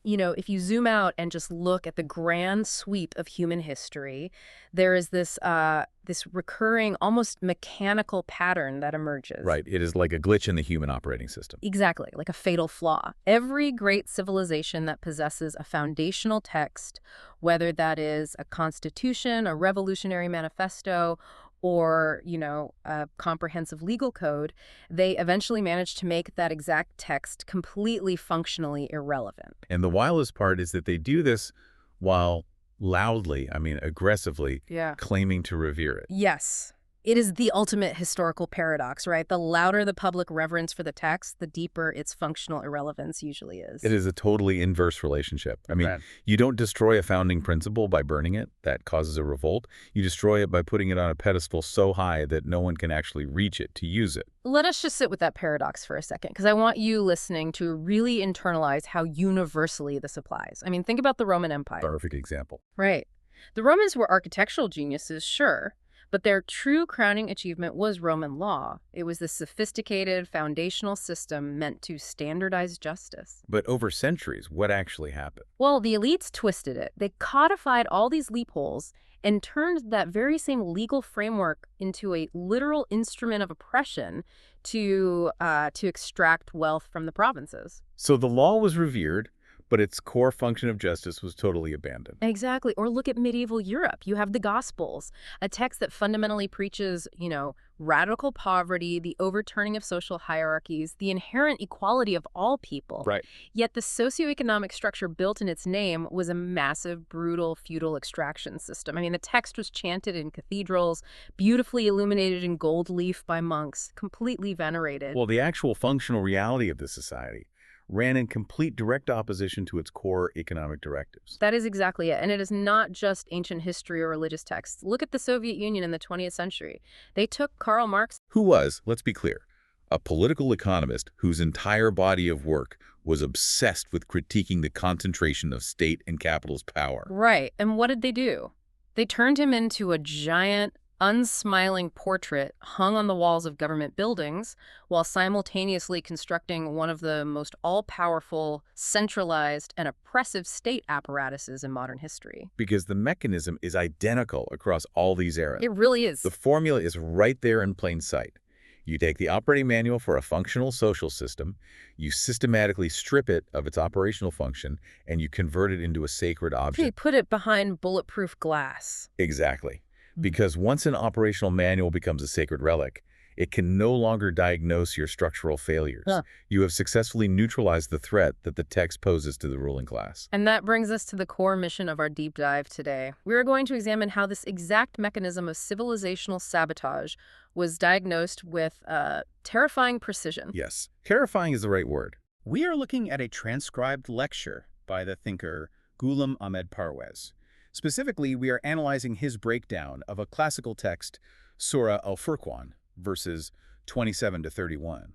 if you zoom out and just look at the grand sweep of human history, there is this recurring, almost mechanical pattern that emerges. Right. It is like a glitch in the human operating system. Exactly, like a fatal flaw. Every great civilization that possesses a foundational text, whether that is a constitution, a revolutionary manifesto, or, a comprehensive legal code, they eventually manage to make that exact text completely functionally irrelevant. And the wildest part is that they do this while loudly, aggressively, Yeah. claiming to revere it. Yes. It is the ultimate historical paradox, right? The louder the public reverence for the text, the deeper its functional irrelevance usually is. It is a totally inverse relationship. Right. You don't destroy a founding principle by burning it. That causes a revolt. You destroy it by putting it on a pedestal so high that no one can actually reach it to use it. Let us just sit with that paradox for a second, because I want you listening to really internalize how universally this applies. Think about the Roman Empire. Perfect example. Right. The Romans were architectural geniuses, sure, but their true crowning achievement was Roman law. It was the sophisticated, foundational system meant to standardize justice. But over centuries, what actually happened? Well, the elites twisted it. They codified all these loopholes and turned that very same legal framework into a literal instrument of oppression to extract wealth from the provinces. So the law was revered, but its core function of justice was totally abandoned. Exactly. Or look at medieval Europe. You have the Gospels, a text that fundamentally preaches, radical poverty, the overturning of social hierarchies, the inherent equality of all people. Right. Yet the socioeconomic structure built in its name was a massive, brutal, feudal extraction system. The text was chanted in cathedrals, beautifully illuminated in gold leaf by monks, completely venerated. Well, the actual functional reality of the society ran in complete direct opposition to its core economic directives. That is exactly it. And it is not just ancient history or religious texts. Look at the Soviet Union in the 20th century. They took Karl Marx, Who was, let's be clear, a political economist whose entire body of work was obsessed with critiquing the concentration of state and capital's power. right, and what did they do? They turned him into a giant, unsmiling portrait hung on the walls of government buildings while simultaneously constructing one of the most all-powerful, centralized, and oppressive state apparatuses in modern history. Because the mechanism is identical across all these eras. It really is. The formula is right there in plain sight. You take the operating manual for a functional social system, you systematically strip it of its operational function, and you convert it into a sacred They object. put it behind bulletproof glass. Exactly. Because once an operational manual becomes a sacred relic, it can no longer diagnose your structural failures. Huh. You have successfully neutralized the threat that the text poses to the ruling class. And that brings us to the core mission of our deep dive today. We're going to examine how this exact mechanism of civilizational sabotage was diagnosed with terrifying precision. Yes, terrifying is the right word. We are looking at a transcribed lecture by the thinker Ghulam Ahmed Parwez. Specifically, we are analyzing his breakdown of a classical text, Surah Al-Furqan, verses 27 to 31.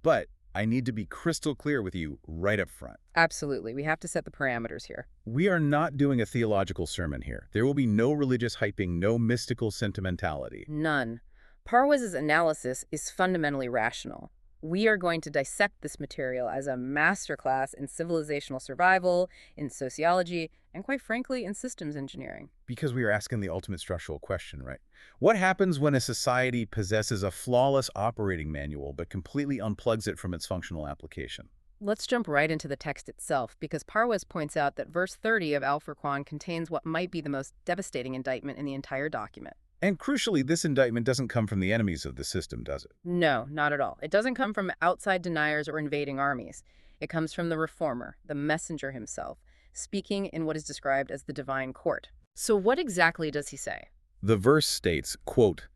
But I need to be crystal clear with you right up front. Absolutely. We have to set the parameters here. We are not doing a theological sermon here. There will be no religious hyping, no mystical sentimentality. None. Parwez's analysis is fundamentally rational. We are going to dissect this material as a masterclass in civilizational survival, in sociology, and quite frankly, in systems engineering. Because we are asking the ultimate structural question, right? What happens when a society possesses a flawless operating manual but completely unplugs it from its functional application? Let's jump right into the text itself, because Parwez points out that verse 30 of Al-Furqan contains what might be the most devastating indictment in the entire document. And crucially, this indictment doesn't come from the enemies of the system, does it? No, not at all. It doesn't come from outside deniers or invading armies. It comes from the reformer, the messenger himself, speaking in what is described as the divine court. So what exactly does he say? The verse states, quote,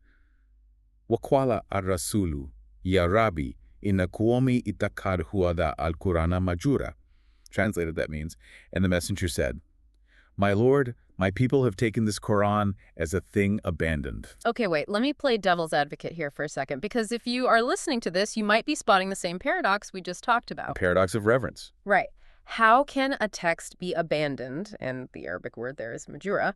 "Waqala ar-rasulu, ya Rabbi, inna kuomi itakad huada al-Qurana Mahjura." Translated, that means, and the messenger said, "My Lord, my people have taken this Quran as a thing abandoned." Okay, wait, let me play devil's advocate here for a second, because if you are listening to this, you might be spotting the same paradox we just talked about. Paradox of reverence. Right. How can a text be abandoned, and the Arabic word there is Mahjura,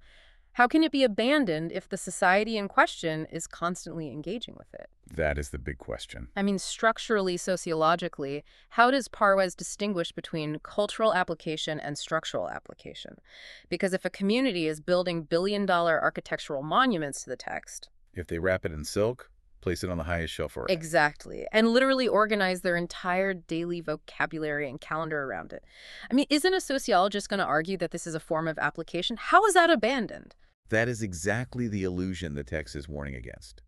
How can it be abandoned if the society in question is constantly engaging with it? That is the big question. I mean, structurally, sociologically, how does Parwez distinguish between cultural application and structural application? Because if a community is building billion-dollar architectural monuments to the text, If they wrap it in silk, place it on the highest shelf for it. exactly, and literally organize their entire daily vocabulary and calendar around it. I mean, isn't a sociologist going to argue that this is a form of application? How is that abandoned? That is exactly the illusion the text is warning against.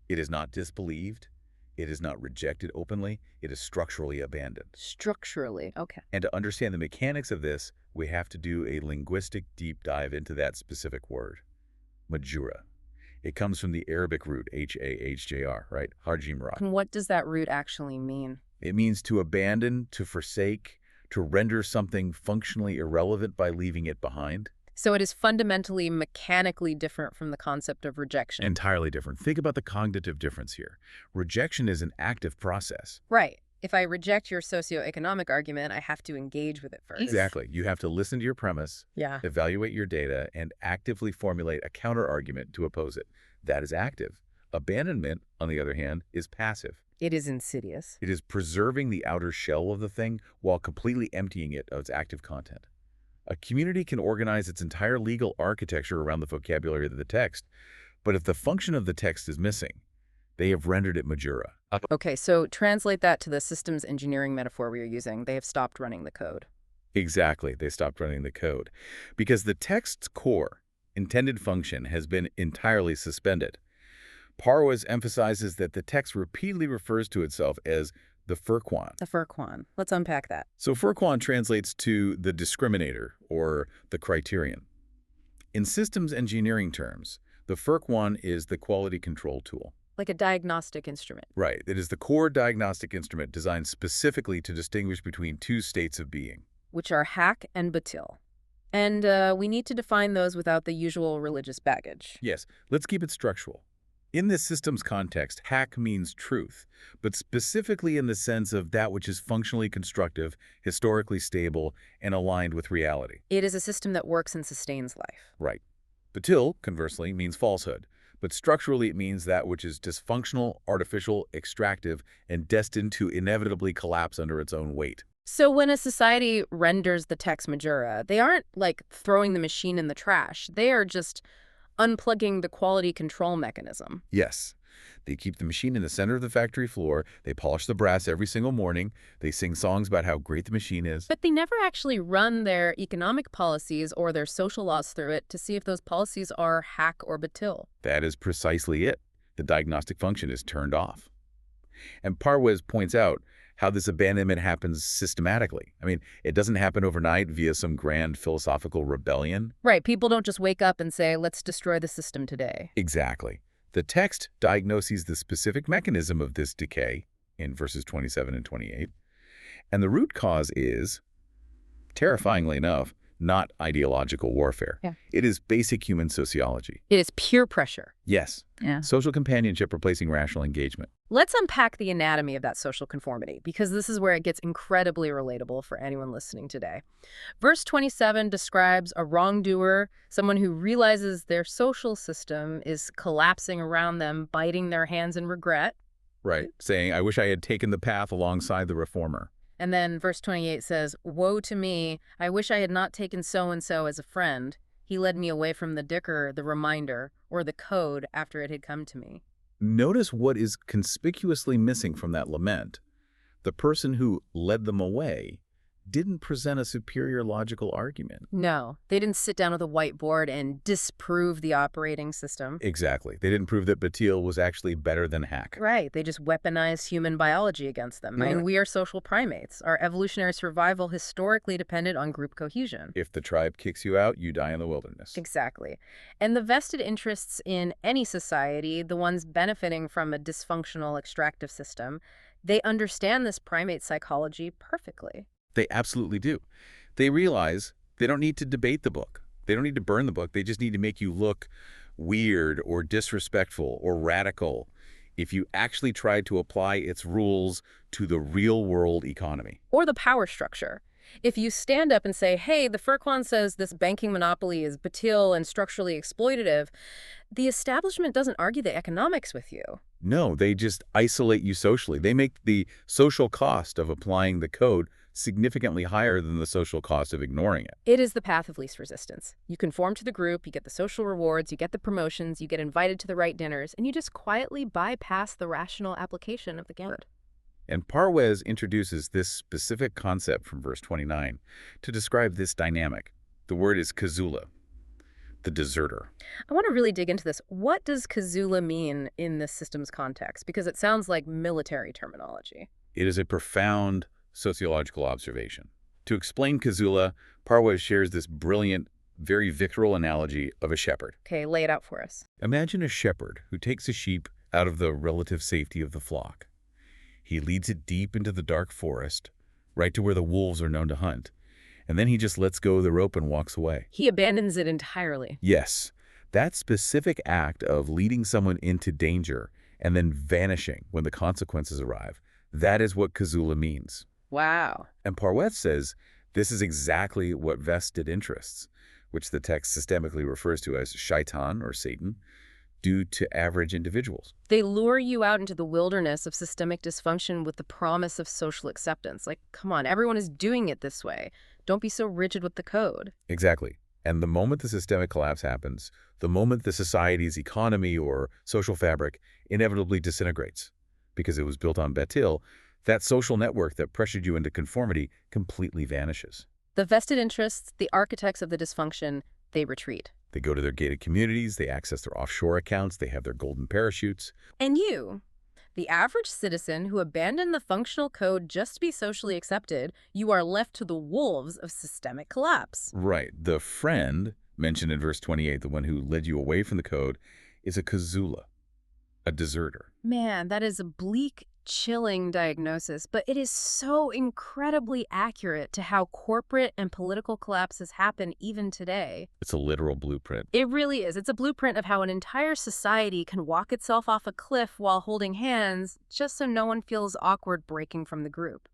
It is not disbelieved. It is not rejected openly. It is structurally abandoned. Structurally, okay. And to understand the mechanics of this, we have to do a linguistic deep dive into that specific word, Mahjura. It comes from the Arabic root, H-A-H-J-R, right? Harjimra. And what does that root actually mean? It means to abandon, to forsake, to render something functionally irrelevant by leaving it behind. So it is fundamentally, mechanically different from the concept of rejection. Entirely different. Think about the cognitive difference here. Rejection is an active process. Right. If I reject your socioeconomic argument, I have to engage with it first. Exactly. You have to listen to your premise, Yeah. evaluate your data, and actively formulate a counter-argument to oppose it. That is active. Abandonment, on the other hand, is passive. It is insidious. It is preserving the outer shell of the thing while completely emptying it of its active content. A community can organize its entire legal architecture around the vocabulary of the text, but if the function of the text is missing, they have rendered it Mahjura. Okay, so translate that to the systems engineering metaphor we are using. They have stopped running the code. Exactly, they stopped running the code. Because the text's core, intended function, has been entirely suspended. Parwez emphasizes that the text repeatedly refers to itself as the Furqan. The Furqan. Let's unpack that. So Furqan translates to the discriminator or the criterion. In systems engineering terms, the Furqan is the quality control tool. Like a diagnostic instrument. Right. It is the core diagnostic instrument designed specifically to distinguish between two states of being. Which are hak and batil. And we need to define those without the usual religious baggage. Yes, let's keep it structural. In this system's context, hak means truth, but specifically in the sense of that which is functionally constructive, historically stable, and aligned with reality. It is a system that works and sustains life. Right. Batil, conversely, means falsehood, but structurally it means that which is dysfunctional, artificial, extractive, and destined to inevitably collapse under its own weight. So when a society renders the text Mahjura, they aren't like throwing the machine in the trash. They are just unplugging the quality control mechanism. Yes. They keep the machine in the center of the factory floor. They polish the brass every single morning. They sing songs about how great the machine is. But they never actually run their economic policies or their social laws through it to see if those policies are hak or batil. That is precisely it. The diagnostic function is turned off. And Parwez points out how this abandonment happens systematically. I mean, it doesn't happen overnight via some grand philosophical rebellion. Right. People don't just wake up and say, let's destroy the system today. Exactly. The text diagnoses the specific mechanism of this decay in verses 27 and 28. And the root cause is, terrifyingly enough, not ideological warfare. Yeah. It is basic human sociology. It is peer pressure. Yes. Yeah. Social companionship replacing rational engagement. Let's unpack the anatomy of that social conformity, because this is where it gets incredibly relatable for anyone listening today. Verse 27 describes a wrongdoer, someone who realizes their social system is collapsing around them, biting their hands in regret. Right. Saying, I wish I had taken the path alongside the reformer. And then verse 28 says, woe to me, I wish I had not taken so-and-so as a friend. He led me away from the dicker, the reminder, or the code after it had come to me. Notice what is conspicuously missing from that lament. The person who led them away didn't present a superior logical argument. No, they didn't sit down with a whiteboard and disprove the operating system. Exactly. They didn't prove that Batil was actually better than Hak. Right. They just weaponized human biology against them. I mean, we are social primates. Our evolutionary survival historically depended on group cohesion. If the tribe kicks you out, you die in the wilderness. Exactly. And the vested interests in any society, the ones benefiting from a dysfunctional extractive system, they understand this primate psychology perfectly. They absolutely do. They realize they don't need to debate the book. They don't need to burn the book. They just need to make you look weird or disrespectful or radical if you actually try to apply its rules to the real-world economy. Or the power structure. If you stand up and say, hey, the Furqan says this banking monopoly is batil and structurally exploitative, the establishment doesn't argue the economics with you. No, they just isolate you socially. They make the social cost of applying the code significantly higher than the social cost of ignoring it. It is the path of least resistance. You conform to the group, you get the social rewards, you get the promotions, you get invited to the right dinners, and you just quietly bypass the rational application of the code. And Parwez introduces this specific concept from verse 29 to describe this dynamic. The word is kazula, the deserter. I want to really dig into this. What does kazula mean in this system's context? Because it sounds like military terminology. It is a profound sociological observation. To explain kazula, Parwez shares this brilliant, very victoral analogy of a shepherd. Okay, lay it out for us. Imagine a shepherd who takes a sheep out of the relative safety of the flock. He leads it deep into the dark forest, right to where the wolves are known to hunt, and then he just lets go of the rope and walks away. He abandons it entirely. Yes, that specific act of leading someone into danger and then vanishing when the consequences arrive, that is what kazula means. Wow. And Parwez says this is exactly what vested interests, which the text systemically refers to as shaitan or Satan, do to average individuals. They lure you out into the wilderness of systemic dysfunction with the promise of social acceptance. Like, come on, everyone is doing it this way. Don't be so rigid with the code. Exactly. And the moment the systemic collapse happens, the moment the society's economy or social fabric inevitably disintegrates, because it was built on batil, that social network that pressured you into conformity completely vanishes. The vested interests, the architects of the dysfunction, they retreat. They go to their gated communities, they access their offshore accounts, they have their golden parachutes. And you, the average citizen who abandoned the functional code just to be socially accepted, you are left to the wolves of systemic collapse. Right. The friend, mentioned in verse 28, the one who led you away from the code, is a kazula, a deserter. Man, that is a bleak, chilling diagnosis, but it is so incredibly accurate to how corporate and political collapses happen even today. It's a literal blueprint. It really is. It's a blueprint of how an entire society can walk itself off a cliff while holding hands, just so no one feels awkward breaking from the group.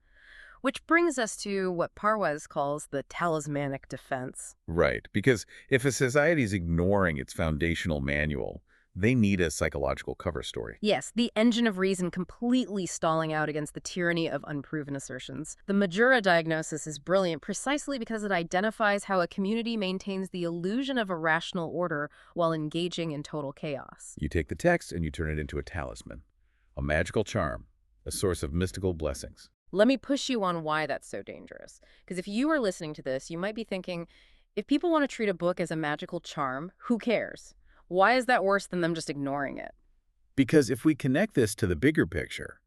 Which brings us to what Parwez calls the talismanic defense. Right. Because if a society is ignoring its foundational manual, they need a psychological cover story. Yes, the engine of reason completely stalling out against the tyranny of unproven assertions. The Mahjura diagnosis is brilliant precisely because it identifies how a community maintains the illusion of a rational order while engaging in total chaos. You take the text and you turn it into a talisman, a magical charm, a source of mystical blessings. Let me push you on why that's so dangerous. Because if you are listening to this, you might be thinking, if people want to treat a book as a magical charm, who cares? Why is that worse than them just ignoring it? Because if we connect this to the bigger picture,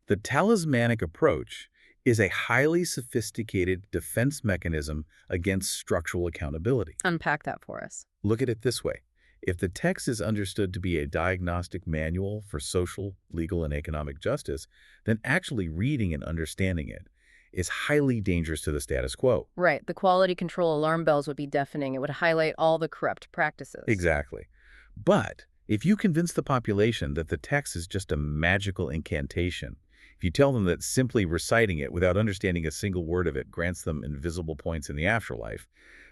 the talismanic approach is a highly sophisticated defense mechanism against structural accountability. Unpack that for us. Look at it this way. If the text is understood to be a diagnostic manual for social, legal, and economic justice, then actually reading and understanding it is highly dangerous to the status quo. Right. The quality control alarm bells would be deafening. It would highlight all the corrupt practices. Exactly. But if you convince the population that the text is just a magical incantation, if you tell them that simply reciting it without understanding a single word of it grants them invisible points in the afterlife,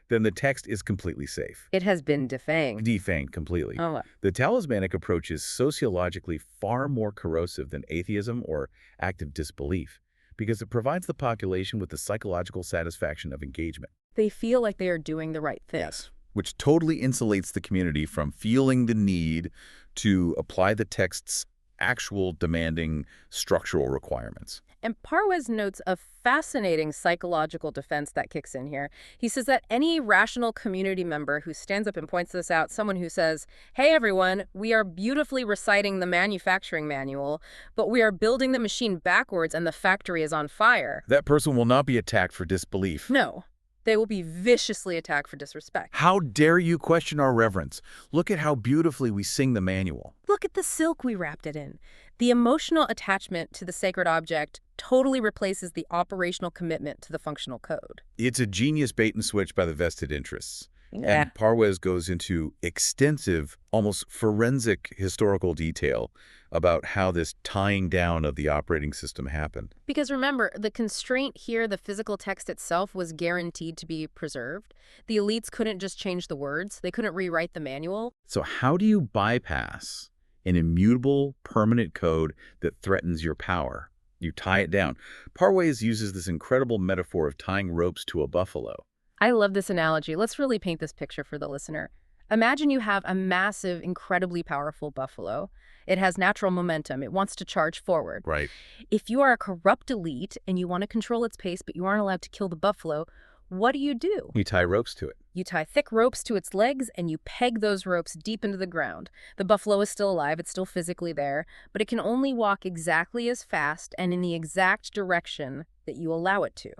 then the text is completely safe. It has been defanged. Defanged completely. Oh. The talismanic approach is sociologically far more corrosive than atheism or active disbelief because it provides the population with the psychological satisfaction of engagement. They feel like they are doing the right thing. Yes. Which totally insulates the community from feeling the need to apply the text's actual demanding structural requirements. And Parwez notes a fascinating psychological defense that kicks in here. He says that any rational community member who stands up and points this out, someone who says, hey, everyone, we are beautifully reciting the manufacturing manual, but we are building the machine backwards and the factory is on fire. That person will not be attacked for disbelief. No. They will be viciously attacked for disrespect. How dare you question our reverence? Look at how beautifully we sing the manual. Look at the silk we wrapped it in. The emotional attachment to the sacred object totally replaces the operational commitment to the functional code. It's a genius bait and switch by the vested interests. Yeah. And Parwez goes into extensive, almost forensic historical detail about how this tying down of the operating system happened. Because remember, the constraint here, the physical text itself, was guaranteed to be preserved. The elites couldn't just change the words. They couldn't rewrite the manual. So how do you bypass an immutable, permanent code that threatens your power? You tie it down. Parwez uses this incredible metaphor of tying ropes to a buffalo. I love this analogy. Let's really paint this picture for the listener. Imagine you have a massive, incredibly powerful buffalo. It has natural momentum. It wants to charge forward. Right. If you are a corrupt elite and you want to control its pace, but you aren't allowed to kill the buffalo, what do? You tie ropes to it. You tie thick ropes to its legs and you peg those ropes deep into the ground. The buffalo is still alive, it's still physically there, but it can only walk exactly as fast and in the exact direction that you allow it to.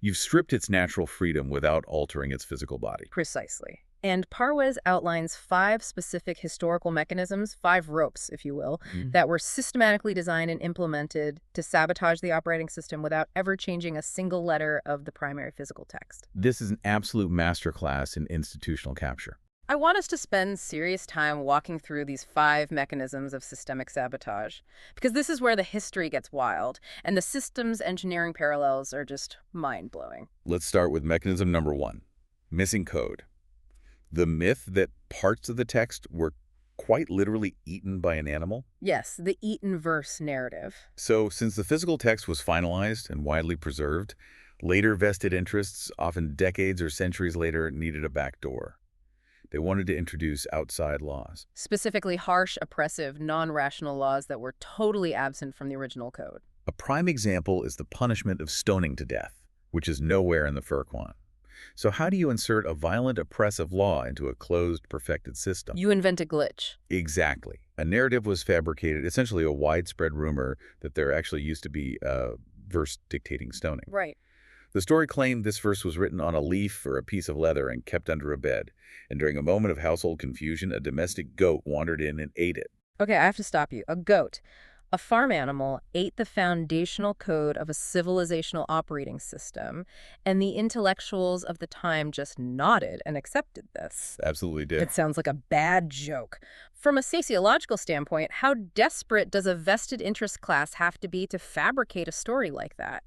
You've stripped its natural freedom without altering its physical body. Precisely. And Parwez outlines 5 specific historical mechanisms, 5 ropes, if you will, that were systematically designed and implemented to sabotage the operating system without ever changing a single letter of the primary physical text. This is an absolute masterclass in institutional capture. I want us to spend serious time walking through these 5 mechanisms of systemic sabotage, because this is where the history gets wild, and the systems engineering parallels are just mind-blowing. Let's start with mechanism number 1, missing code. The myth that parts of the text were quite literally eaten by an animal? Yes, the eaten verse narrative. So, since the physical text was finalized and widely preserved, later vested interests, often decades or centuries later, needed a backdoor. They wanted to introduce outside laws. Specifically harsh, oppressive, non-rational laws that were totally absent from the original code. A prime example is the punishment of stoning to death, which is nowhere in the Furqan. So how do you insert a violent, oppressive law into a closed, perfected system? You invent a glitch. Exactly. A narrative was fabricated, essentially a widespread rumor that there actually used to be a verse dictating stoning. Right. The story claimed this verse was written on a leaf or a piece of leather and kept under a bed. And during a moment of household confusion, a domestic goat wandered in and ate it. Okay, I have to stop you. A goat, a farm animal, ate the foundational code of a civilizational operating system, and the intellectuals of the time just nodded and accepted this. Absolutely did. It sounds like a bad joke. From a sociological standpoint, how desperate does a vested interest class have to be to fabricate a story like that?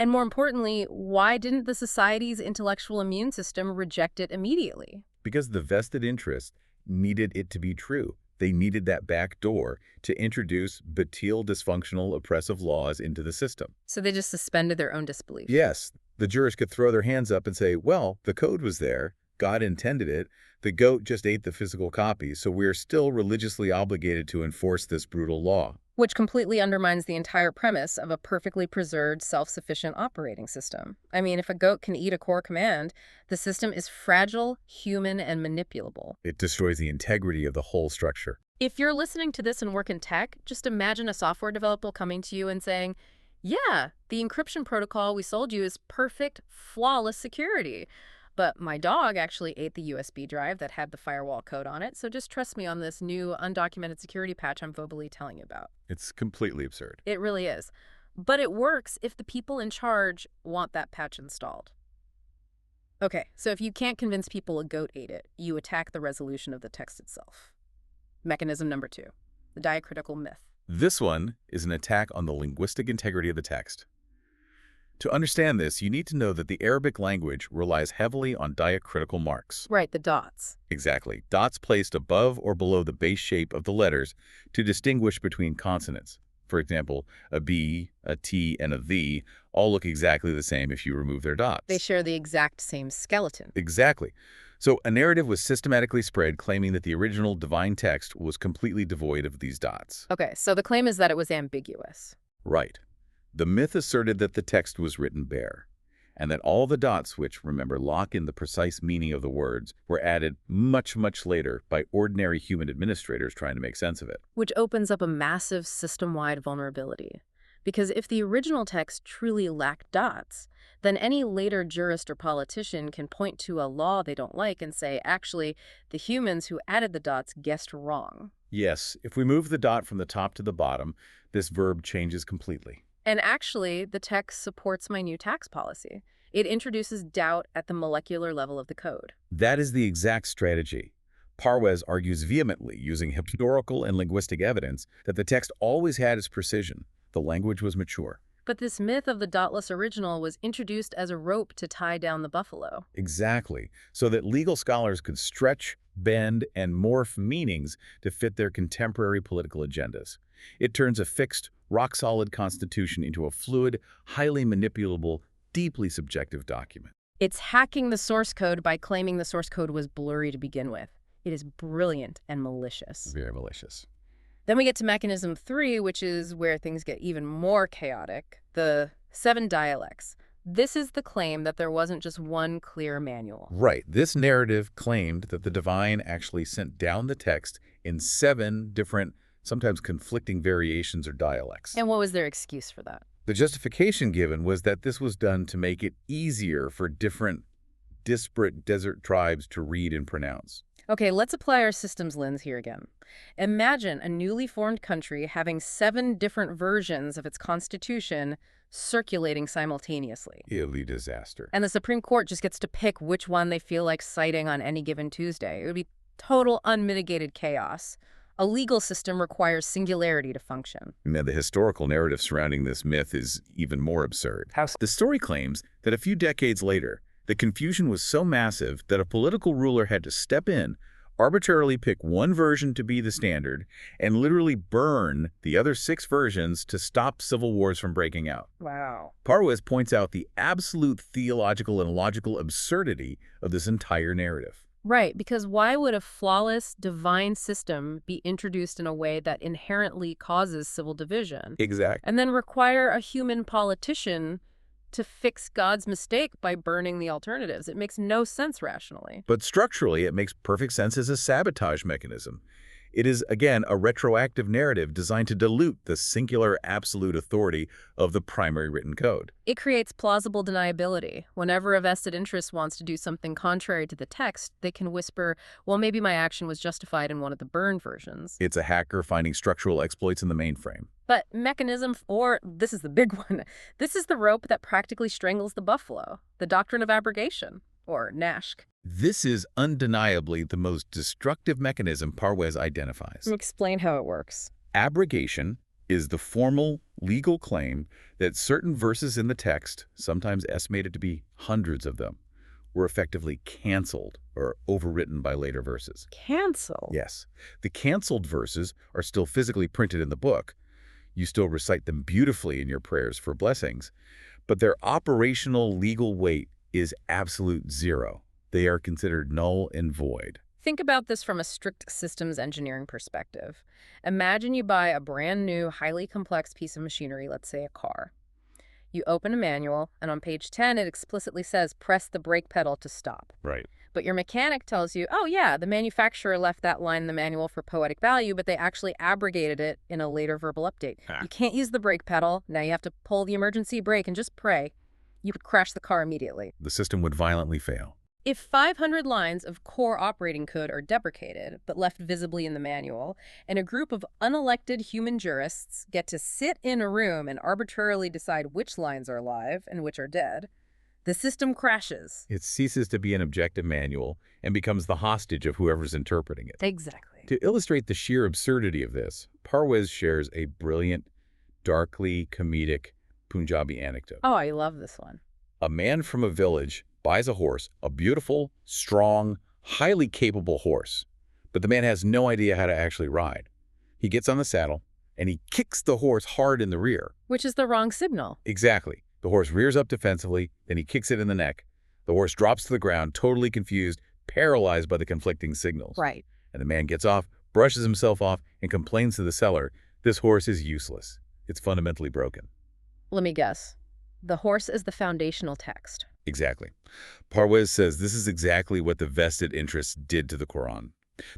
And more importantly, why didn't the society's intellectual immune system reject it immediately? Because the vested interest needed it to be true. They needed that back door to introduce batil dysfunctional oppressive laws into the system. So they just suspended their own disbelief. Yes, the jurors could throw their hands up and say, well, the code was there, God intended it, the goat just ate the physical copy, so we're still religiously obligated to enforce this brutal law. Which completely undermines the entire premise of a perfectly preserved, self-sufficient operating system. I mean, if a goat can eat a core command, the system is fragile, human, and manipulable. It destroys the integrity of the whole structure. If you're listening to this and work in tech, just imagine a software developer coming to you and saying, yeah, the encryption protocol we sold you is perfect, flawless security. But my dog actually ate the USB drive that had the firewall code on it, so just trust me on this new undocumented security patch I'm verbally telling you about. It's completely absurd. It really is. But it works if the people in charge want that patch installed. Okay, so if you can't convince people a goat ate it, you attack the resolution of the text itself. Mechanism number 2, the diacritical myth. This one is an attack on the linguistic integrity of the text. To understand this, you need to know that the Arabic language relies heavily on diacritical marks. Right, the dots. Exactly. Dots placed above or below the base shape of the letters to distinguish between consonants. For example, a B, a T, and a V all look exactly the same if you remove their dots. They share the exact same skeleton. Exactly. So a narrative was systematically spread claiming that the original divine text was completely devoid of these dots. Okay, so the claim is that it was ambiguous. Right. The myth asserted that the text was written bare, and that all the dots which, remember, lock in the precise meaning of the words, were added much, much later by ordinary human administrators trying to make sense of it. Which opens up a massive system-wide vulnerability. Because if the original text truly lacked dots, then any later jurist or politician can point to a law they don't like and say, actually, the humans who added the dots guessed wrong. Yes, if we move the dot from the top to the bottom, this verb changes completely. And actually, the text supports my new tax policy. It introduces doubt at the molecular level of the code. That is the exact strategy. Parwez argues vehemently, using historical and linguistic evidence, that the text always had its precision. The language was mature. But this myth of the dotless original was introduced as a rope to tie down the buffalo. Exactly, so that legal scholars could stretch, bend, and morph meanings to fit their contemporary political agendas. It turns a fixed, rock-solid constitution into a fluid, highly manipulable, deeply subjective document. It's hacking the source code by claiming the source code was blurry to begin with. It is brilliant and malicious. Very malicious. Then we get to mechanism 3, which is where things get even more chaotic, the 7 dialects. This is the claim that there wasn't just one clear manual. Right. This narrative claimed that the divine actually sent down the text in 7 different, sometimes conflicting variations or dialects. And what was their excuse for that? The justification given was that this was done to make it easier for different, disparate desert tribes to read and pronounce. Okay, let's apply our systems lens here again. Imagine a newly formed country having 7 different versions of its constitution circulating simultaneously. It'll be a disaster. And the Supreme Court just gets to pick which one they feel like citing on any given Tuesday. It would be total unmitigated chaos. A legal system requires singularity to function. Now, the historical narrative surrounding this myth is even more absurd. The story claims that a few decades later, the confusion was so massive that a political ruler had to step in, arbitrarily pick one version to be the standard, and literally burn the other 6 versions to stop civil wars from breaking out. Wow. Parwez points out the absolute theological and logical absurdity of this entire narrative. Right, because why would a flawless, divine system be introduced in a way that inherently causes civil division? Exactly. And then require a human politician to fix God's mistake by burning the alternatives? It makes no sense rationally. But structurally, it makes perfect sense as a sabotage mechanism. It is, again, a retroactive narrative designed to dilute the singular absolute authority of the primary written code. It creates plausible deniability. Whenever a vested interest wants to do something contrary to the text, they can whisper, well, maybe my action was justified in one of the burn versions. It's a hacker finding structural exploits in the mainframe. But mechanism 4, this is the big one. This is the rope that practically strangles the buffalo, the doctrine of abrogation, or NASH. This is undeniably the most destructive mechanism Parwez identifies. Explain how it works. Abrogation is the formal legal claim that certain verses in the text, sometimes estimated to be hundreds of them, were effectively canceled or overwritten by later verses. Cancel? Yes. The canceled verses are still physically printed in the book. You still recite them beautifully in your prayers for blessings, but their operational legal weight is absolute zero. They are considered null and void. Think about this from a strict systems engineering perspective. Imagine you buy a brand new, highly complex piece of machinery, let's say a car. You open a manual, and on page 10, it explicitly says, press the brake pedal to stop. Right. But your mechanic tells you, oh yeah, the manufacturer left that line in the manual for poetic value, but they actually abrogated it in a later verbal update. You can't use the brake pedal. Now you have to pull the emergency brake and just pray. You would crash the car immediately. The system would violently fail. If 500 lines of core operating code are deprecated, but left visibly in the manual, and a group of unelected human jurists get to sit in a room and arbitrarily decide which lines are live and which are dead, the system crashes. It ceases to be an objective manual and becomes the hostage of whoever's interpreting it. Exactly. To illustrate the sheer absurdity of this, Parwez shares a brilliant, darkly comedic Punjabi anecdote. Oh, I love this one. A man from a village buys a horse, a beautiful, strong, highly capable horse. But the man has no idea how to actually ride. He gets on the saddle, and he kicks the horse hard in the rear. Which is the wrong signal. Exactly. The horse rears up defensively, then he kicks it in the neck. The horse drops to the ground, totally confused, paralyzed by the conflicting signals. Right. And the man gets off, brushes himself off, and complains to the seller, this horse is useless. It's fundamentally broken. Let me guess. The horse is the foundational text. Exactly. Parwez says this is exactly what the vested interests did to the Quran.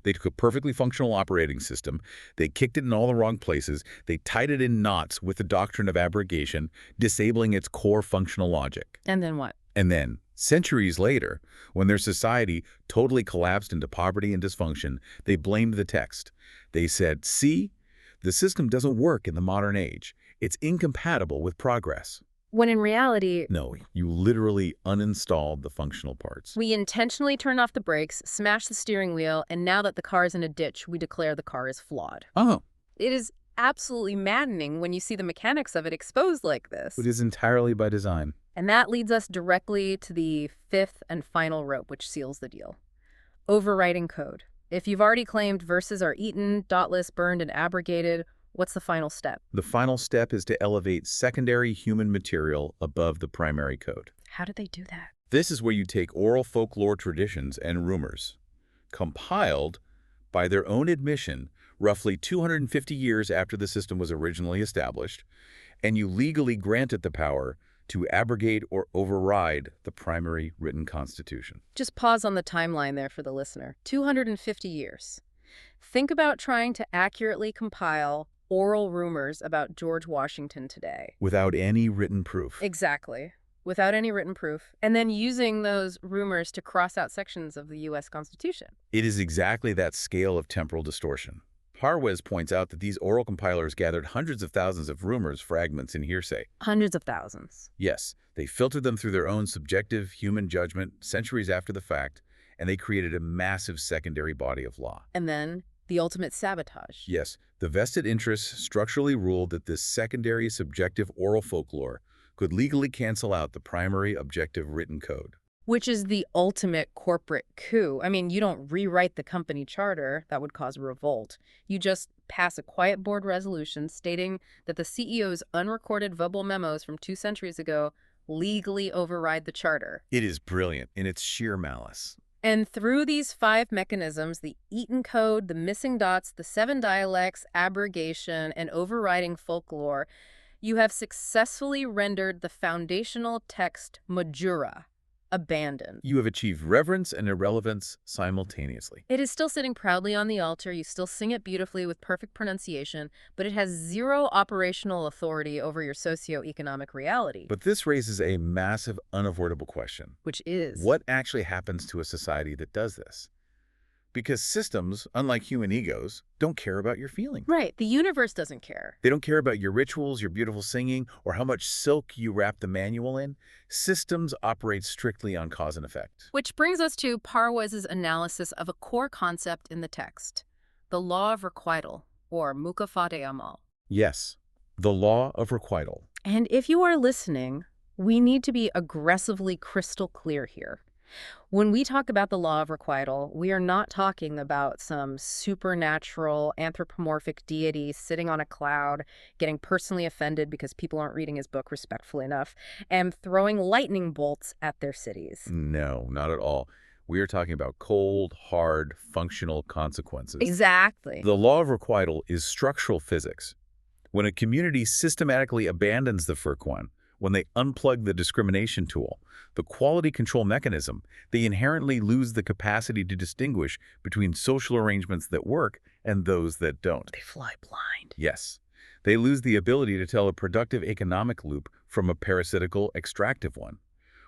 They took a perfectly functional operating system, they kicked it in all the wrong places, they tied it in knots with the doctrine of abrogation, disabling its core functional logic. And then what? And then, centuries later, when their society totally collapsed into poverty and dysfunction, they blamed the text. They said, see, the system doesn't work in the modern age. It's incompatible with progress. When in reality, No, you literally uninstalled the functional parts. we intentionally turn off the brakes, smash the steering wheel, and now that the car is in a ditch, we declare the car is flawed. Oh, It is absolutely maddening when you see the mechanics of it exposed like this. it is entirely by design. And that leads us directly to the fifth and final rope, which seals the deal. Overwriting code. If you've already claimed verses are eaten, dotless, burned, and abrogated, what's the final step? The final step is to elevate secondary human material above the primary code. How did they do that? This is where you take oral folklore traditions and rumors, compiled by their own admission roughly 250 years after the system was originally established, and you legally grant it the power to abrogate or override the primary written constitution. Just pause on the timeline there for the listener. 250 years. Think about trying to accurately compile oral rumors about George Washington today. Without any written proof. Exactly. Without any written proof. And then using those rumors to cross out sections of the U.S. Constitution. It is exactly that scale of temporal distortion. Parwez points out that these oral compilers gathered hundreds of thousands of rumors, fragments, and hearsay. Hundreds of thousands. Yes, they filtered them through their own subjective human judgment centuries after the fact, and they created a massive secondary body of law. And then the ultimate sabotage. Yes, the vested interests structurally ruled that this secondary subjective oral folklore could legally cancel out the primary objective written code. Which is the ultimate corporate coup. I mean, you don't rewrite the company charter. That would cause revolt. You just pass a quiet board resolution stating that the CEO's unrecorded verbal memos from 2 centuries ago legally override the charter. It is brilliant in its sheer malice. And through these 5 mechanisms, the eaten code, the missing dots, the 7 dialects, abrogation, and overriding folklore, you have successfully rendered the foundational text Mahjura, abandoned. You have achieved reverence and irrelevance simultaneously. It is still sitting proudly on the altar. You still sing it beautifully with perfect pronunciation, but it has zero operational authority over your socioeconomic reality. But this raises a massive, unavoidable question. Which is? What actually happens to a society that does this? Because systems, unlike human egos, don't care about your feelings. Right. The universe doesn't care. They don't care about your rituals, your beautiful singing, or how much silk you wrap the manual in. Systems operate strictly on cause and effect. Which brings us to Parwez's analysis of a core concept in the text, the law of requital, or mukafate amal. Yes, the law of requital. And if you are listening, we need to be aggressively crystal clear here. When we talk about the law of requital, we are not talking about some supernatural anthropomorphic deity sitting on a cloud, getting personally offended because people aren't reading his book respectfully enough, and throwing lightning bolts at their cities. No, not at all. We are talking about cold, hard, functional consequences. Exactly. The law of requital is structural physics. When a community systematically abandons the Furqan, when they unplug the discrimination tool, the quality control mechanism, they inherently lose the capacity to distinguish between social arrangements that work and those that don't. They fly blind. Yes. They lose the ability to tell a productive economic loop from a parasitical extractive one.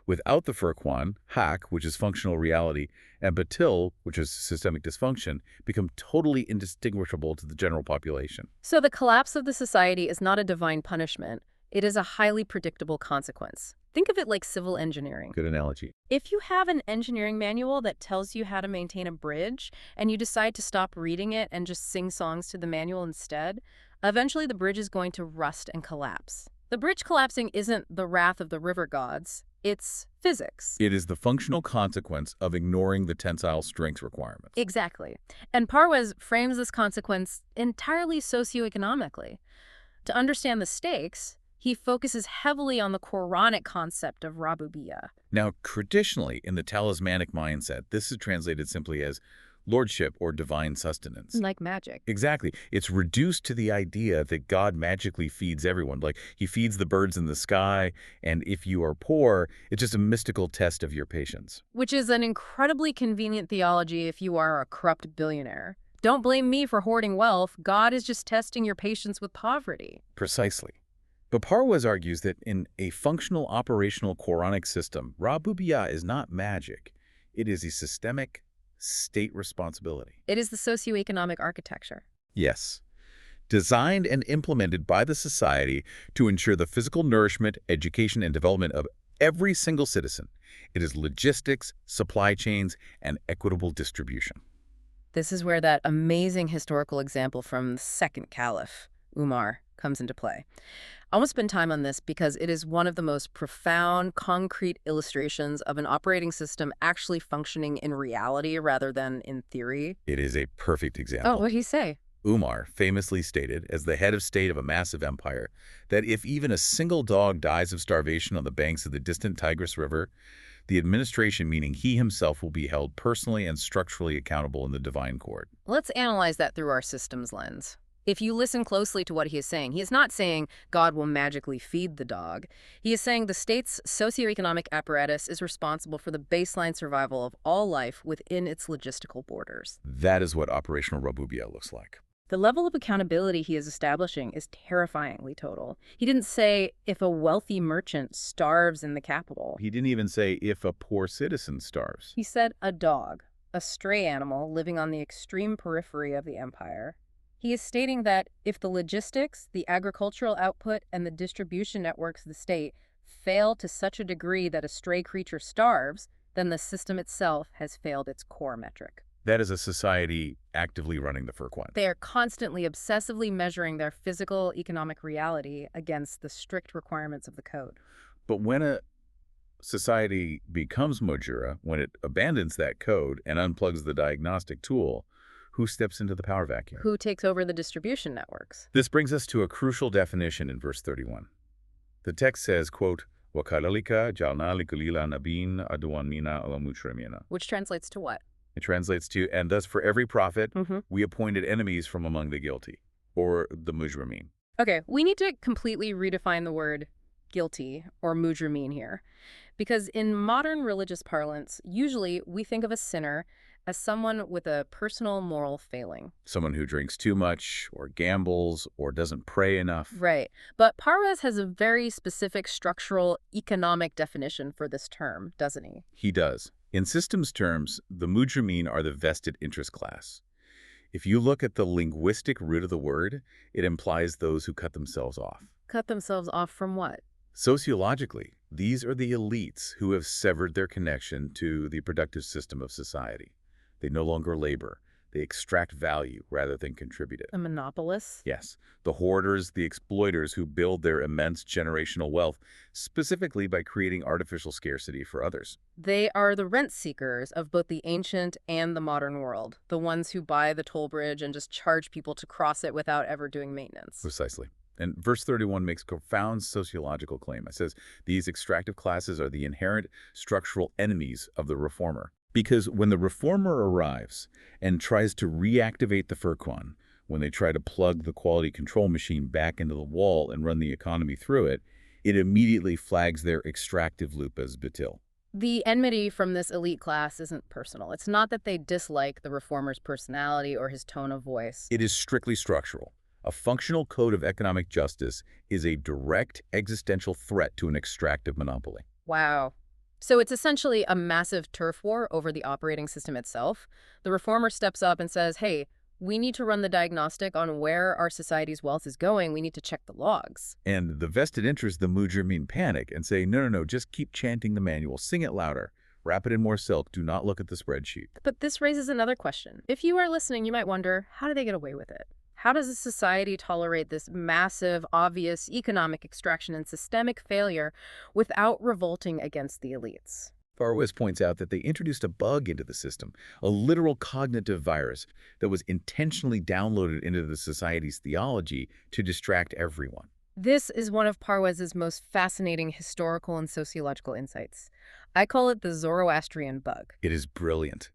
Without the Furqan, haq, which is functional reality, and batil, which is systemic dysfunction, become totally indistinguishable to the general population. So the collapse of the society is not a divine punishment. It is a highly predictable consequence. Think of it like civil engineering. Good analogy. If you have an engineering manual that tells you how to maintain a bridge, and you decide to stop reading it and just sing songs to the manual instead, eventually the bridge is going to rust and collapse. The bridge collapsing isn't the wrath of the river gods. It's physics. It is the functional consequence of ignoring the tensile strength requirements. Exactly. And Parwez frames this consequence entirely socioeconomically. To understand the stakes, he focuses heavily on the Quranic concept of rabubiyya. Now, traditionally, in the talismanic mindset, this is translated simply as lordship or divine sustenance. Like magic. Exactly. It's reduced to the idea that God magically feeds everyone. Like, he feeds the birds in the sky, and if you are poor, it's just a mystical test of your patience. Which is an incredibly convenient theology if you are a corrupt billionaire. Don't blame me for hoarding wealth. God is just testing your patience with poverty. Precisely. But Parwez argues that in a functional operational Quranic system, rabubiyya is not magic. It is a systemic state responsibility. It is the socioeconomic architecture. Yes. designed and implemented by the society to ensure the physical nourishment, education, and development of every single citizen. It is logistics, supply chains, and equitable distribution. This is where that amazing historical example from the second caliph, Umar, comes into play. I want to spend time on this because it is one of the most profound, concrete illustrations of an operating system actually functioning in reality rather than in theory. It is a perfect Oh, example. what'd he say? Umar famously stated, as the head of state of a massive empire, that if even a single dog dies of starvation on the banks of the distant Tigris River, the administration, meaning he himself, will be held personally and structurally accountable in the divine court. Let's analyze that through our systems lens. If you listen closely to what he is not saying God will magically feed the dog. He is saying the state's socioeconomic apparatus is responsible for the baseline survival of all life within its logistical borders. That is what operational Rabubia looks like. The level of accountability he is establishing is terrifyingly total. He didn't say if a wealthy merchant starves in the capital. He didn't even say if a poor citizen starves. He said a dog, a stray animal living on the extreme periphery of the empire. He is stating that if the logistics, the agricultural output, and the distribution networks of the state fail to such a degree that a stray creature starves, then the system itself has failed its core metric. That is a society actively running the Furqan. They are constantly, obsessively measuring their physical, economic reality against the strict requirements of the code. But when a society becomes Mahjura, when it abandons that code and unplugs the diagnostic tool, who steps into the power vacuum? Who takes over the distribution networks? This brings us to a crucial definition in verse 31. The text says, quote, وَكَذَلِكَ جَعَلْنَا لِكُلِّ نَبِيٍّ عَدُوًّا مِنَ الْمُجْرِمِينَ. Which translates to what? It translates to, and thus for every prophet, we appointed enemies from among the guilty, or the mujrimeen. Okay, we need to completely redefine the word guilty or mujrimeen here. Because in modern religious parlance, usually we think of a sinner as someone with a personal moral failing. Someone who drinks too much, or gambles, or doesn't pray enough. Right. But Parwez has a very specific structural economic definition for this term, doesn't he? He does. In systems terms, the mujrimeen are the vested interest class. If you look at the linguistic root of the word, it implies those who cut themselves off. Cut themselves off from what? Sociologically, these are the elites who have severed their connection to the productive system of society. They no longer labor. They extract value rather than contribute it. A monopolist? Yes, the hoarders, the exploiters who build their immense generational wealth, specifically by creating artificial scarcity for others. They are the rent seekers of both the ancient and the modern world, the ones who buy the toll bridge and just charge people to cross it without ever doing maintenance. Precisely. And verse 31 makes a profound sociological claim. It says, these extractive classes are the inherent structural enemies of the reformer. Because when the reformer arrives and tries to reactivate the Furqan, when they try to plug the quality control machine back into the wall and run the economy through it, it immediately flags their extractive loop as batil. The enmity from this elite class isn't personal. It's not that they dislike the reformer's personality or his tone of voice. It is strictly structural. A functional code of economic justice is a direct existential threat to an extractive monopoly. Wow. So it's essentially a massive turf war over the operating system itself. The reformer steps up and says, hey, we need to run the diagnostic on where our society's wealth is going. We need to check the logs. And the vested interests, the mujrimeen, panic and say, no, just keep chanting the manual. Sing it louder. Wrap it in more silk. Do not look at the spreadsheet. But this raises another question. If you are listening, you might wonder, how do they get away with it? How does a society tolerate this massive, obvious economic extraction and systemic failure without revolting against the elites? Parwez points out that they introduced a bug into the system, a literal cognitive virus that was intentionally downloaded into the society's theology to distract everyone. This is one of Parwez's most fascinating historical and sociological insights. I call it the Zoroastrian bug. It is brilliant.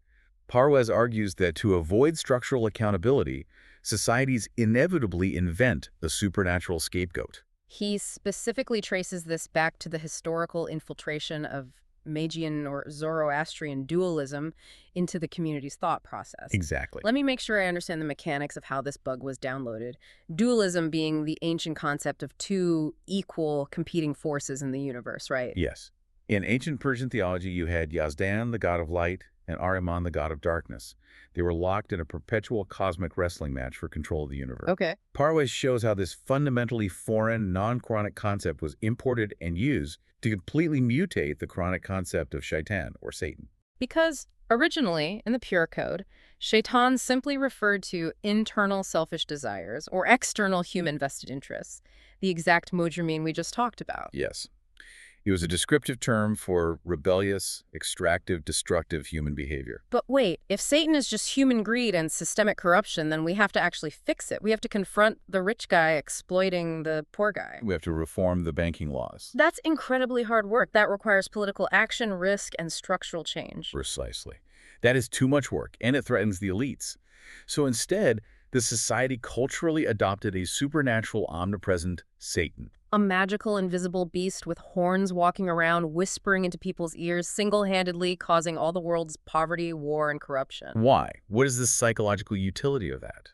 Parwez argues that to avoid structural accountability, societies inevitably invent a supernatural scapegoat. He specifically traces this back to the historical infiltration of Magian or Zoroastrian dualism into the community's thought process. Exactly. Let me make sure I understand the mechanics of how this bug was downloaded. Dualism being the ancient concept of two equal competing forces in the universe, right? Yes. In ancient Persian theology, you had Yazdan, the god of light, and Ahriman, the god of darkness. They were locked in a perpetual cosmic wrestling match for control of the universe. Okay. Parwez shows how this fundamentally foreign, non-Quranic concept was imported and used to completely mutate the Quranic concept of shaitan, or Satan. Because originally, in the Pure Code, shaitan simply referred to internal selfish desires or external human vested interests, the exact mujrimeen we just talked about. Yes. It was a descriptive term for rebellious, extractive, destructive human behavior. But wait, if Satan is just human greed and systemic corruption, then we have to actually fix it. We have to confront the rich guy exploiting the poor guy. We have to reform the banking laws. That's incredibly hard work. That requires political action, risk, and structural change. Precisely. That is too much work, and it threatens the elites. So instead, the society culturally adopted a supernatural, omnipresent Satan. A magical, invisible beast with horns walking around, whispering into people's ears, single-handedly causing all the world's poverty, war, and corruption. Why? What is the psychological utility of that?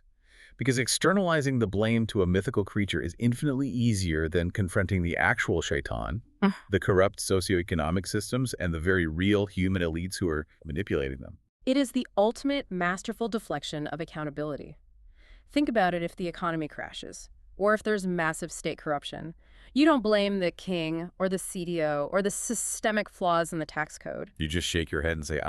Because externalizing the blame to a mythical creature is infinitely easier than confronting the actual shaitan, the corrupt socioeconomic systems, and the very real human elites who are manipulating them. It is the ultimate masterful deflection of accountability. Think about it if the economy crashes, or if there's massive state corruption. You don't blame the king or the CDO or the systemic flaws in the tax code. You just shake your head and say,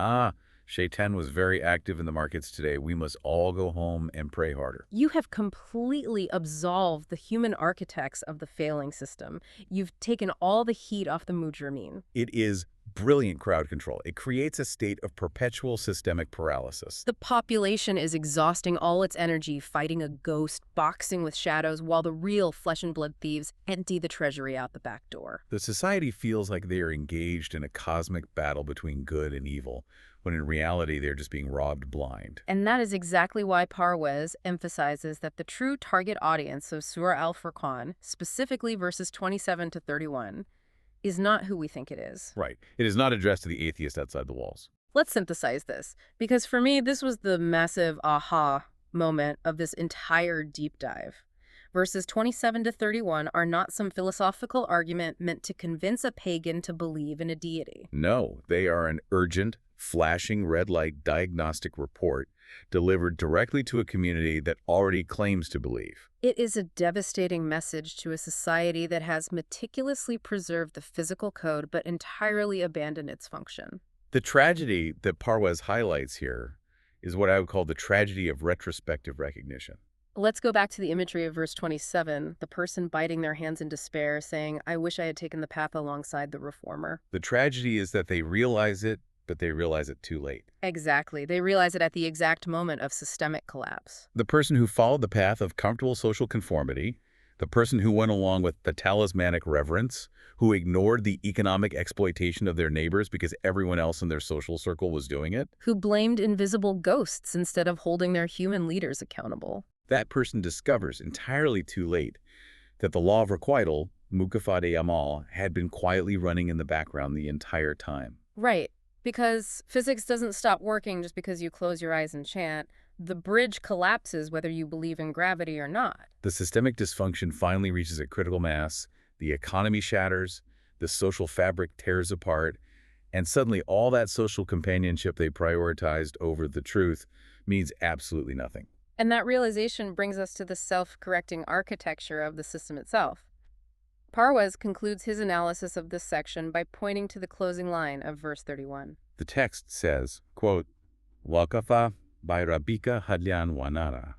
Shaitan was very active in the markets today. We must all go home and pray harder. You have completely absolved the human architects of the failing system. You've taken all the heat off the mujrimeen. It is brilliant crowd control. It creates a state of perpetual systemic paralysis. The population is exhausting all its energy fighting a ghost, boxing with shadows, while the real flesh and blood thieves empty the treasury out the back door. The society feels like they are engaged in a cosmic battle between good and evil, when in reality they're just being robbed blind. And that is exactly why Parwez emphasizes that the true target audience of Surah Al-Furqan, specifically verses 27 to 31, is not who we think it is. Right. It is not addressed to the atheist outside the walls. Let's synthesize this, because for me, this was the massive aha moment of this entire deep dive. Verses 27 to 31 are not some philosophical argument meant to convince a pagan to believe in a deity. No, they are an urgent, flashing red light diagnostic report delivered directly to a community that already claims to believe. It is a devastating message to a society that has meticulously preserved the physical code but entirely abandoned its function. The tragedy that Parwez highlights here is what I would call the tragedy of retrospective recognition. Let's go back to the imagery of verse 27, the person biting their hands in despair, saying, "I wish I had taken the path alongside the reformer." The tragedy is that they realize it, but they realize it too late. Exactly. They realize it at the exact moment of systemic collapse. The person who followed the path of comfortable social conformity, the person who went along with the talismanic reverence, who ignored the economic exploitation of their neighbors because everyone else in their social circle was doing it, Who blamed invisible ghosts instead of holding their human leaders accountable. that person discovers entirely too late that the law of requital, mukafade amal, had been quietly running in the background the entire time. Right. Because physics doesn't stop working just because you close your eyes and chant. The bridge collapses whether you believe in gravity or not. The systemic dysfunction finally reaches a critical mass, the economy shatters, the social fabric tears apart, and suddenly all that social companionship they prioritized over the truth means absolutely nothing. And that realization brings us to the self-correcting architecture of the system itself. Parwez concludes his analysis of this section by pointing to the closing line of verse 31. The text says, quote, Wakafa by Rabbika Hadlian Wanara.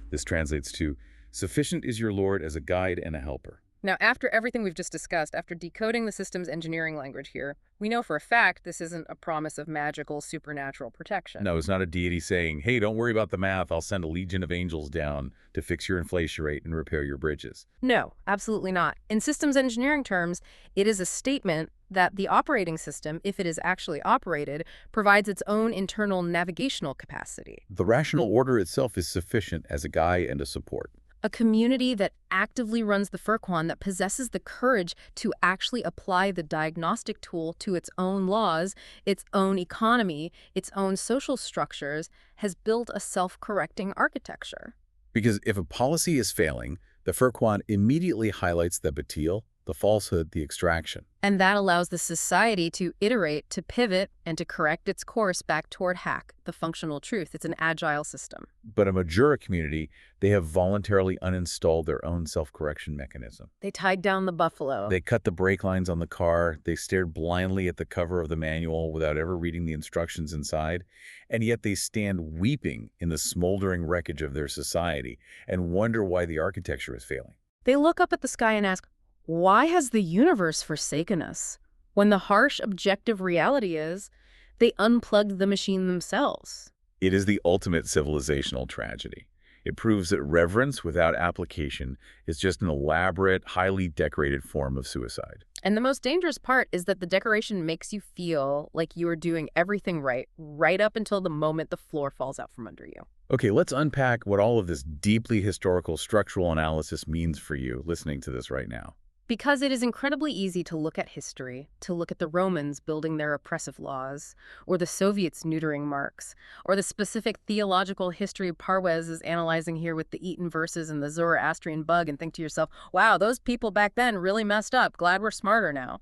This translates to, sufficient is your Lord as a guide and a helper. Now, after everything we've just discussed, after decoding the system's engineering language here, we know for a fact this isn't a promise of magical, supernatural protection. No, it's not a deity saying, hey, don't worry about the math, I'll send a legion of angels down to fix your inflation rate and repair your bridges. No, absolutely not. In systems engineering terms, it is a statement that the operating system, if it is actually operated, provides its own internal navigational capacity. The rational order itself is sufficient as a guide and a support. A community that actively runs the Furqan, that possesses the courage to actually apply the diagnostic tool to its own laws, its own economy, its own social structures, has built a self-correcting architecture. Because if a policy is failing, the Furqan immediately highlights the batil, the falsehood, the extraction. And that allows the society to iterate, to pivot, and to correct its course back toward hack, the functional truth. It's an agile system. But a Mahjura community, they have voluntarily uninstalled their own self-correction mechanism. They tied down the buffalo. They cut the brake lines on the car, they stared blindly at the cover of the manual without ever reading the instructions inside, and yet they stand weeping in the smoldering wreckage of their society and wonder why the architecture is failing. They look up at the sky and ask, why has the universe forsaken us? When the harsh objective reality is, they unplugged the machine themselves. It is the ultimate civilizational tragedy. It proves that reverence without application is just an elaborate, highly decorated form of suicide. And the most dangerous part is that the decoration makes you feel like you are doing everything right up until the moment the floor falls out from under you. Okay, let's unpack what all of this deeply historical structural analysis means for you listening to this right now. Because it is incredibly easy to look at history, to look at the Romans building their oppressive laws, or the Soviets neutering Marx, or the specific theological history Parwez is analyzing here with the Eton verses and the Zoroastrian bug, and think to yourself, wow, those people back then really messed up. Glad we're smarter now.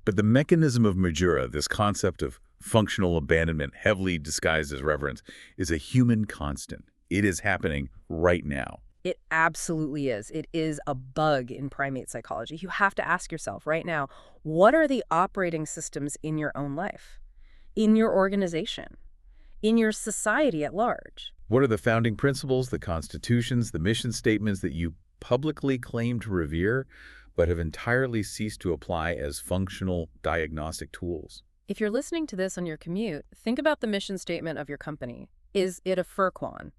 But the mechanism of Mahjura, this concept of functional abandonment heavily disguised as reverence, is a human constant. It is happening right now. It absolutely is. It is a bug in primate psychology. You have to ask yourself right now, what are the operating systems in your own life, in your organization, in your society at large? What are the founding principles, the constitutions, the mission statements that you publicly claim to revere, but have entirely ceased to apply as functional diagnostic tools? If you're listening to this on your commute, think about the mission statement of your company. Is it a Furqan?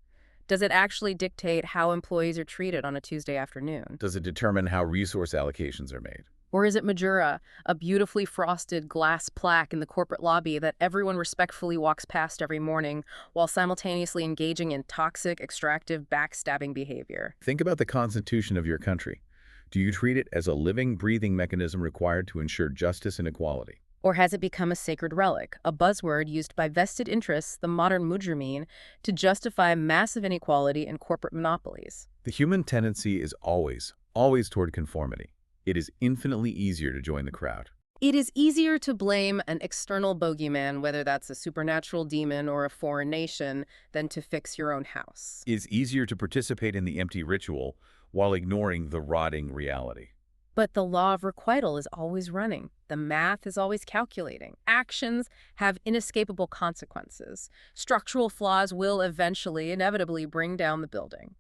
Does it actually dictate how employees are treated on a Tuesday afternoon? Does it determine how resource allocations are made? Or is it Mahjura, a beautifully frosted glass plaque in the corporate lobby that everyone respectfully walks past every morning while simultaneously engaging in toxic, extractive, backstabbing behavior? Think about the constitution of your country. Do you treat it as a living, breathing mechanism required to ensure justice and equality? Or has it become a sacred relic, a buzzword used by vested interests, the modern mujrimeen, to justify massive inequality and corporate monopolies? The human tendency is always toward conformity. It is infinitely easier to join the crowd. It is easier to blame an external bogeyman, whether that's a supernatural demon or a foreign nation, than to fix your own house. It's easier to participate in the empty ritual while ignoring the rotting reality. But the law of requital is always running. The math is always calculating. Actions have inescapable consequences. Structural flaws will eventually, inevitably bring down the building.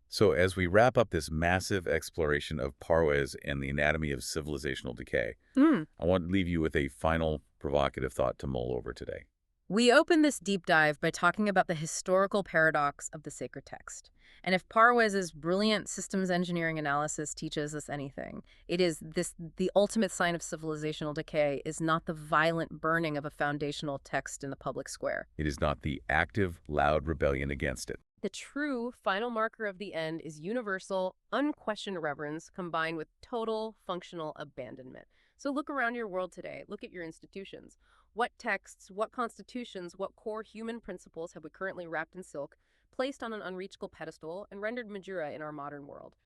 So as we wrap up this massive exploration of Parwez and the anatomy of civilizational decay, I want to leave you with a final provocative thought to mull over today. We open this deep dive by talking about the historical paradox of the sacred text. And if Parwez's brilliant systems engineering analysis teaches us anything, it is the ultimate sign of civilizational decay is not the violent burning of a foundational text in the public square. It is not the active, loud rebellion against it. The true final marker of the end is universal, unquestioned reverence combined with total functional abandonment. So look around your world today. Look at your institutions. What texts, what constitutions, what core human principles have we currently wrapped in silk, placed on an unreachable pedestal, and rendered Mahjura in our modern world?